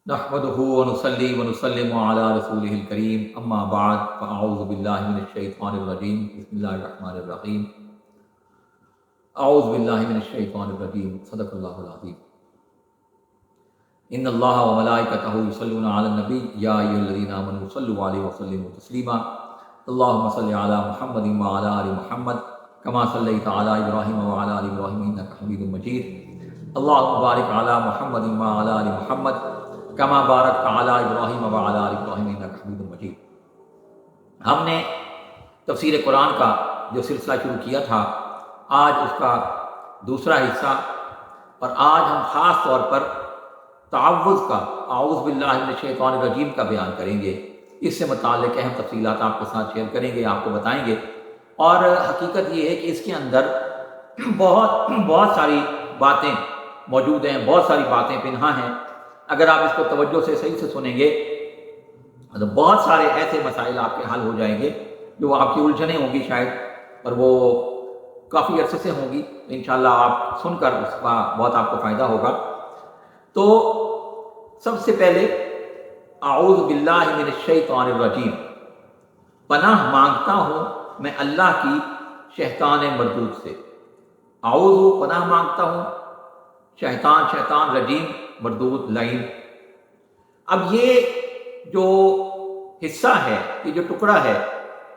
نحمده ونصلي ونسلم على رسوله الكريم اما بعد فاعوذ بالله من الشيطان الرجيم بسم الله الرحمن الرحيم اعوذ بالله من الشيطان الرجيم صدق الله العظيم ان الله وملائكته يصلون على النبي يا ايها الذين امنوا صلوا عليه وسلموا تسليما اللهم صل على محمد وعلى ال محمد كما صليت على ابراهيم وعلى ال ابراهيم انك حميد مجيد اللهم بارك على محمد وعلى ال محمد کما بارک علی ابراہیم وعلی آل ابراہیم انک حمید مجید۔ ہم نے تفسیر قرآن کا جو سلسلہ شروع کیا تھا آج اس کا دوسرا حصہ، اور آج ہم خاص طور پر تعوذ کا، اعوذ باللہ من الشیطان الرجیم کا بیان کریں گے۔ اس سے متعلق اہم تفصیلات آپ کے ساتھ شیئر کریں گے، آپ کو بتائیں گے، اور حقیقت یہ ہے کہ اس کے اندر بہت ساری باتیں موجود ہیں، بہت ساری باتیں پنہاں ہیں۔ اگر آپ اس کو توجہ سے صحیح سے سنیں گے تو بہت سارے ایسے مسائل آپ کے حل ہو جائیں گے جو آپ کی الجھنیں ہوں گی شاید، اور وہ کافی عرصے سے ہوں گی۔ انشاءاللہ آپ سن کر اس کا بہت آپ کو فائدہ ہوگا۔ تو سب سے پہلے اعوذ باللہ من الشیطان الرجیم، پناہ مانگتا ہوں میں اللہ کی شیطان مردود سے۔ اعوذ پناہ مانگتا ہوں، شیطان رجیم مردود لعین۔ اب یہ جو حصہ ہے، یہ جو ٹکڑا ہے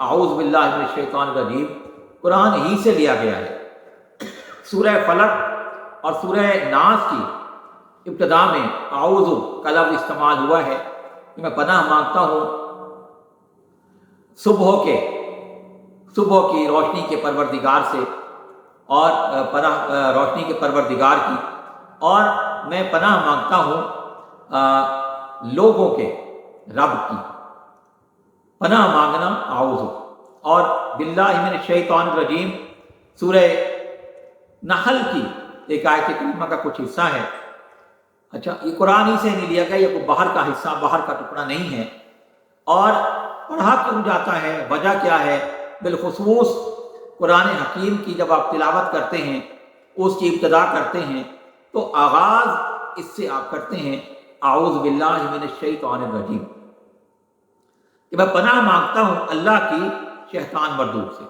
اعوذ باللہ من الشیطان الرجیم، قرآن ہی سے لیا گیا ہے۔ سورہ فلق اور سورہ ناس کی ابتدا میں اعوذ کا لفظ استعمال ہوا ہے کہ میں پناہ مانگتا ہوں صبح کی روشنی کے پروردگار سے، اور پناہ روشنی کے پروردگار کی، اور میں پناہ مانگتا ہوں لوگوں کے رب کی۔ پناہ مانگنا اعوذ، اور باللہ من الشیطان الرجیم سورہ نحل کی ایک آیت کریمہ کا کچھ حصہ ہے۔ اچھا، یہ قرآن ہی سے نہیں لیا گیا، یہ کوئی باہر کا حصہ، باہر کا ٹکڑا نہیں ہے۔ اور پڑھا کیوں جاتا ہے، وجہ کیا ہے؟ بالخصوص قرآن حکیم کی جب آپ تلاوت کرتے ہیں، اس کی ابتدا کرتے ہیں، تو آغاز اس سے آپ کرتے ہیں اعوذ باللہ من الشیطان الرجیم، کہ میں پناہ مانگتا ہوں اللہ کی شیطان مردود سے۔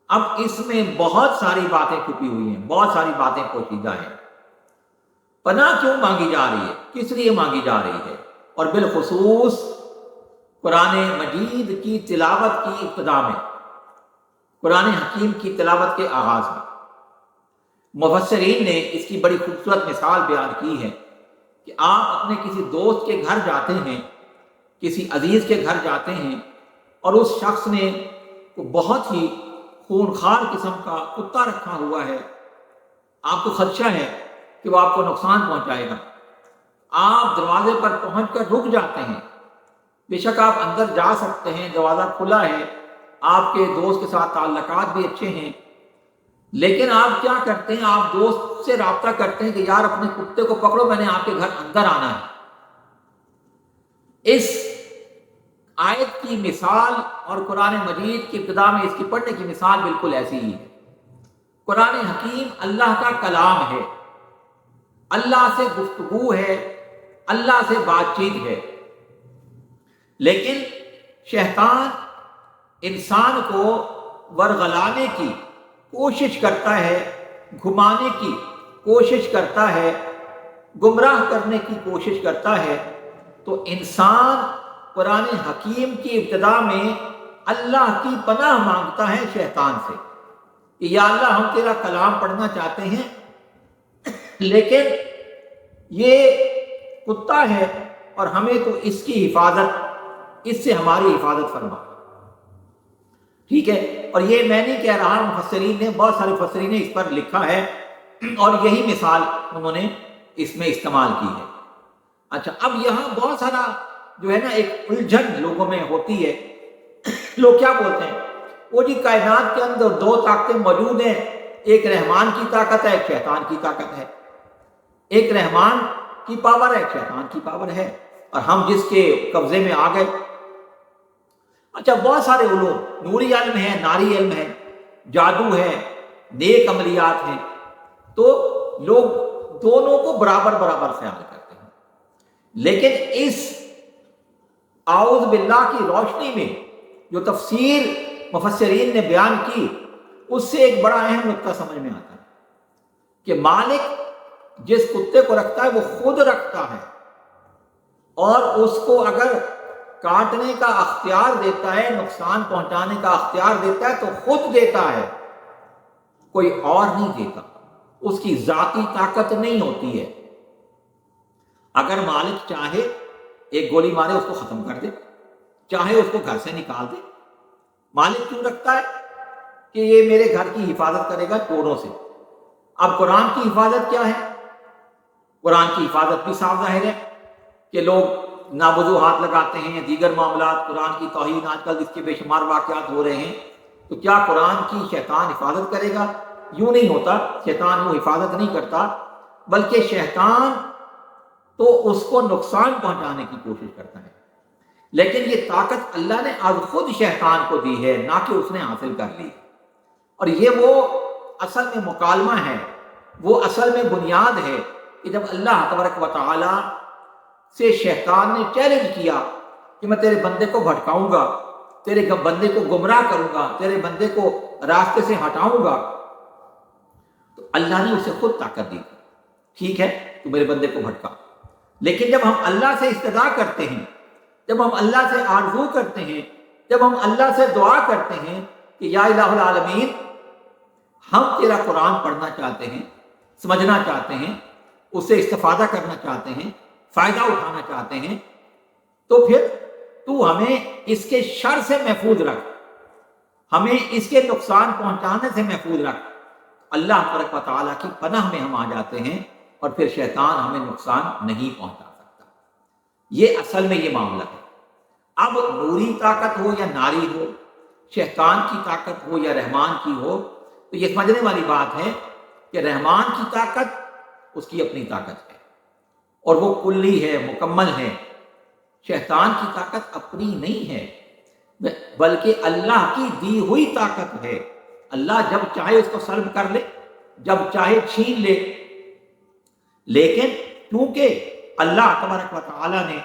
اب اس میں بہت ساری باتیں چھپی ہوئی ہیں، بہت ساری باتیں پوشیدہ ہیں۔ پناہ کیوں مانگی جا رہی ہے، کس لیے مانگی جا رہی ہے؟ اور بالخصوص قرآن مجید کی تلاوت کی ابتدا میں، قرآن حکیم کی تلاوت کے آغاز میں مفسرین نے اس کی بڑی خوبصورت مثال بیان کی ہے کہ آپ اپنے کسی دوست کے گھر جاتے ہیں، کسی عزیز کے گھر جاتے ہیں، اور اس شخص نے بہت ہی خونخوار قسم کا کتا رکھا ہوا ہے، آپ کو خدشہ ہے کہ وہ آپ کو نقصان پہنچائے گا۔ آپ دروازے پر پہنچ کر رک جاتے ہیں، بے شک آپ اندر جا سکتے ہیں، دروازہ کھلا ہے، آپ کے دوست کے ساتھ تعلقات بھی اچھے ہیں، لیکن آپ کیا کرتے ہیں؟ آپ دوست سے رابطہ کرتے ہیں کہ یار اپنے کتے کو پکڑو، میں نے آپ کے گھر اندر آنا ہے۔ اس آیت کی مثال اور قرآن مجید کی ابتدا میں اس کی پڑھنے کی مثال بالکل ایسی ہی ہے۔ قرآن حکیم اللہ کا کلام ہے، اللہ سے گفتگو ہے، اللہ سے بات چیت ہے، لیکن شیطان انسان کو ورغلانے کی کوشش کرتا ہے، گھمانے کی کوشش کرتا ہے، گمراہ کرنے کی کوشش کرتا ہے۔ تو انسان قرآن حکیم کی ابتدا میں اللہ کی پناہ مانگتا ہے شیطان سے کہ یا اللہ ہم تیرا کلام پڑھنا چاہتے ہیں، لیکن یہ کتا ہے اور ہمیں تو اس کی حفاظت، اس سے ہماری حفاظت فرما۔ ٹھیک ہے، اور یہ میں نہیں کہہ رہا، مفسرین نے، بہت سارے مفسرین نے اس پر لکھا ہے، اور یہی مثال انہوں نے اس میں استعمال کی ہے۔ اچھا، اب یہاں بہت سارا جو ہے نا ایک الجھن لوگوں میں ہوتی ہے۔ لوگ کیا بولتے ہیں؟ وہ جی کائنات کے اندر دو طاقتیں موجود ہیں، ایک رحمان کی طاقت ہے، ایک شیطان کی طاقت ہے۔ ایک رحمان کی پاور ہے، ایک شیطان کی پاور ہے، اور ہم جس کے قبضے میں آ گئے۔ اچھا، بہت سارے علوم، نوری علم ہے، ناری علم ہے، جادو ہے، نیک عملیات ہیں، تو لوگ دونوں کو برابر خیال کرتے ہیں، لیکن اس اعوذ باللہ کی روشنی میں جو تفسیر مفسرین نے بیان کی، اس سے ایک بڑا اہم نقطہ سمجھ میں آتا ہے کہ مالک جس کتے کو رکھتا ہے وہ خود رکھتا ہے، اور اس کو اگر کاٹنے کا اختیار دیتا ہے، نقصان پہنچانے کا اختیار دیتا ہے تو خود دیتا ہے، کوئی اور نہیں دیتا، اس کی ذاتی طاقت نہیں ہوتی ہے۔ اگر مالک چاہے ایک گولی مارے اس کو ختم کر دے، چاہے اس کو گھر سے نکال دے۔ مالک کیوں رکھتا ہے؟ کہ یہ میرے گھر کی حفاظت کرے گا چوروں سے۔ اب قرآن کی حفاظت کیا ہے؟ قرآن کی حفاظت بھی صاف ظاہر ہے کہ لوگ ناوضو ہاتھ لگاتے ہیں، دیگر معاملات، قرآن کی توہین، آج کل اس کے بے شمار واقعات ہو رہے ہیں، تو کیا قرآن کی شیطان حفاظت کرے گا؟ یوں نہیں ہوتا، شیطان وہ حفاظت نہیں کرتا، بلکہ شیطان تو اس کو نقصان پہنچانے کی کوشش کرتا ہے۔ لیکن یہ طاقت اللہ نے از خود شیطان کو دی ہے، نہ کہ اس نے حاصل کر لی۔ اور یہ وہ اصل میں مکالمہ ہے، وہ اصل میں بنیاد ہے کہ جب اللہ تبارک و تعالی سے شیطان نے چیلنج کیا کہ میں تیرے بندے کو بھٹکاؤں گا، تیرے بندے کو گمراہ کروں گا، تیرے بندے کو راستے سے ہٹاؤں گا، تو اللہ نے اسے خود طاقت دی، ٹھیک ہے تو میرے بندے کو بھٹکا۔ لیکن جب ہم اللہ سے استدعا کرتے ہیں، جب ہم اللہ سے آرزو کرتے ہیں، جب ہم اللہ سے دعا کرتے ہیں کہ یا الہ العالمین ہم تیرا قرآن پڑھنا چاہتے ہیں، سمجھنا چاہتے ہیں، اس سے استفادہ کرنا چاہتے ہیں، فائدہ اٹھانا چاہتے ہیں، تو پھر تو ہمیں اس کے شر سے محفوظ رکھ، ہمیں اس کے نقصان پہنچانے سے محفوظ رکھ۔ اللہ تبارک و تعالیٰ کی پناہ میں ہم آ جاتے ہیں اور پھر شیطان ہمیں نقصان نہیں پہنچا سکتا۔ یہ اصل میں یہ معاملہ ہے۔ اب نوری طاقت ہو یا ناری ہو، شیطان کی طاقت ہو یا رحمان کی ہو، تو یہ سمجھنے والی بات ہے کہ رحمان کی طاقت اس کی اپنی طاقت ہے اور وہ کلی ہے، مکمل ہے۔ شیطان کی طاقت اپنی نہیں ہے، بلکہ اللہ کی دی ہوئی طاقت ہے۔ اللہ جب چاہے اس کو سلب کر لے، جب چاہے چھین لے، لیکن کیونکہ اللہ تبارک و تعالیٰ نے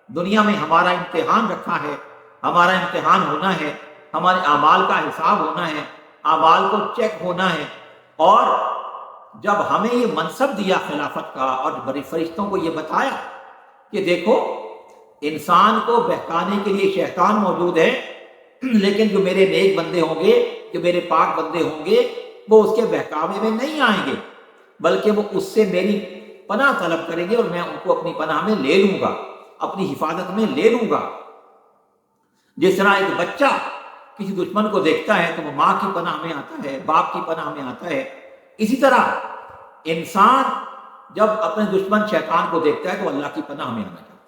دنیا میں ہمارا امتحان رکھا ہے، ہمارا امتحان ہونا ہے، ہمارے اعمال کا حساب ہونا ہے، اعمال کو چیک ہونا ہے، اور جب ہمیں یہ منصب دیا خلافت کا اور بڑے فرشتوں کو یہ بتایا کہ دیکھو انسان کو بہکانے کے لیے شیطان موجود ہے، لیکن جو میرے نیک بندے ہوں گے، جو میرے پاک بندے ہوں گے، وہ اس کے بہکاوے میں نہیں آئیں گے، بلکہ وہ اس سے میری پناہ طلب کریں گے اور میں ان کو اپنی پناہ میں لے لوں گا، اپنی حفاظت میں لے لوں گا۔ جس طرح ایک بچہ کسی دشمن کو دیکھتا ہے تو وہ ماں کی پناہ میں آتا ہے، باپ کی پناہ میں آتا ہے، اسی طرح انسان جب اپنے دشمن شیطان کو دیکھتا ہے تو اللہ کی پناہ میں آنا چاہتا ہے۔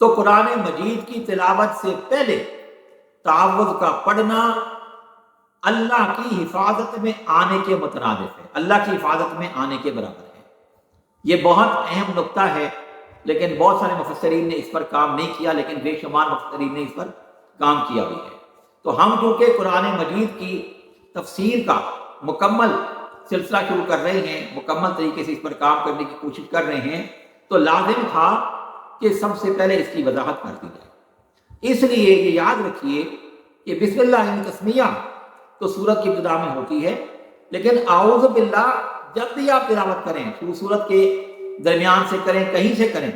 تو قرآن مجید کی تلاوت سے پہلے تعوذ کا پڑھنا اللہ کی حفاظت میں آنے کے مترادف ہے، اللہ کی حفاظت میں آنے کے برابر ہے۔ یہ بہت اہم نقطہ ہے، لیکن بہت سارے مفسرین نے اس پر کام نہیں کیا، لیکن بے شمار مفسرین نے اس پر کام کیا بھی ہے۔ تو ہم چونکہ قرآن مجید کی تفسیر کا مکمل سلسلہ شروع کر رہے ہیں، مکمل طریقے سے اس پر کام کرنے کی کوشش کر رہے ہیں، تو لازم تھا کہ سب سے پہلے اس کی وضاحت کر دی جائے۔ اس لیے یہ یاد رکھیے کہ بسم اللہ تسمیہ تو سورت کی ابتدا میں ہوتی ہے، لیکن اعوذ باللہ جب بھی آپ تلاوت کریں، شروع سورت کے درمیان سے کریں، کہیں سے کریں،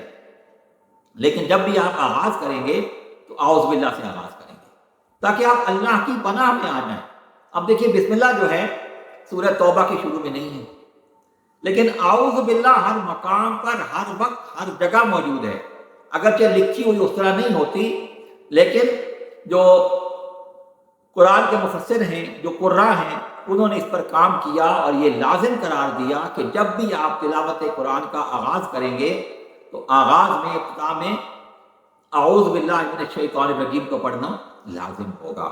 لیکن جب بھی آپ آغاز کریں گے تو اعوذ باللہ سے آغاز کریں گے تاکہ آپ اللہ کی پناہ میں آ جائیں۔ اب دیکھیے بسم اللہ جو ہے سورہ توبہ کے شروع میں نہیں ہے، لیکن اعوذ باللہ ہر مقام پر، ہر وقت، ہر جگہ موجود ہے، اگرچہ لکھی ہوئی اس طرح نہیں ہوتی، لیکن جو قرآن کے مفسر ہیں، جو قراء ہیں، انہوں نے اس پر کام کیا اور یہ لازم قرار دیا کہ جب بھی آپ تلاوت قرآن کا آغاز کریں گے تو آغاز میں، ابتدا میں اعوذ باللہ من الشیطان الرجیم کو پڑھنا لازم ہوگا۔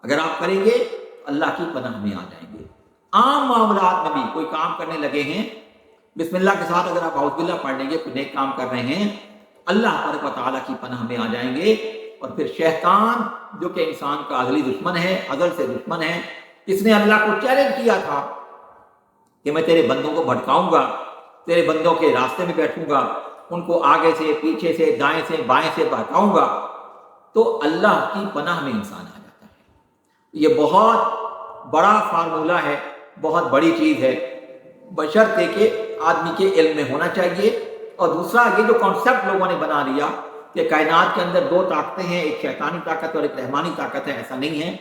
اگر آپ کریں گے تو اللہ کی پناہ میں آ جائیں گے۔ عام معاملات میں بھی کوئی کام کرنے لگے ہیں، بسم اللہ کے ساتھ اگر آپ اعوذ باللہ پڑھ لیں گے، کوئی نیک کام کر رہے ہیں، اللہ تبارک و تعالیٰ کی پناہ میں آ جائیں گے، اور پھر شیطان جو کہ انسان کا ازلی دشمن ہے، ازل سے دشمن ہے، اس نے اللہ کو چیلنج کیا تھا کہ میں تیرے بندوں کو بھٹکاؤں گا، تیرے بندوں کے راستے میں بیٹھوں گا، ان کو آگے سے پیچھے سے دائیں سے بائیں سے بہکاؤں گا تو اللہ کی پناہ میں انسان آ جاتا ہے۔ یہ بہت بڑا فارمولہ ہے، بہت بڑی چیز ہے، بشرطے کہ آدمی کے علم میں ہونا چاہیے۔ اور دوسرا یہ جو کانسیپٹ لوگوں نے بنا لیا کہ کائنات کے اندر دو طاقتیں ہیں، ایک شیطانی طاقت اور ایک رحمانی طاقت ہے، ایسا نہیں ہے،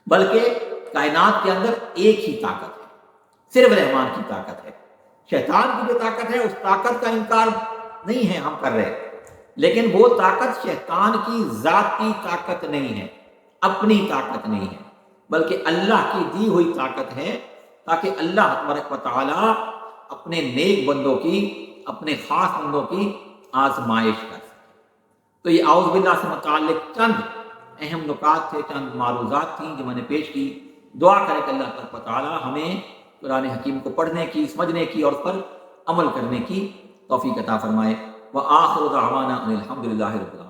بلکہ کائنات کے اندر ایک ہی طاقت ہے، صرف رحمان کی طاقت ہے۔ شیطان کی جو طاقت ہے اس طاقت کا انکار نہیں ہے ہم کر رہے، لیکن وہ طاقت شیطان کی ذاتی طاقت نہیں ہے، اپنی طاقت نہیں ہے، بلکہ اللہ کی دی ہوئی طاقت ہے، تاکہ اللہ تبارک و تعالی اپنے نیک بندوں کی، اپنے خاص بندوں کی آزمائش کر سکے۔ تو یہ اعوذ باللہ سے متعلق چند اہم نکات تھے، چند معروضات تھیں جو میں نے پیش کی۔ دعا کریں کہ اللہ تبارک و تعالی ہمیں قرآن حکیم کو پڑھنے کی، سمجھنے کی اور اس پر عمل کرنے کی توفیق عطا فرمائے۔ وآخر دعوانا ان الحمد للہ رب العالمین۔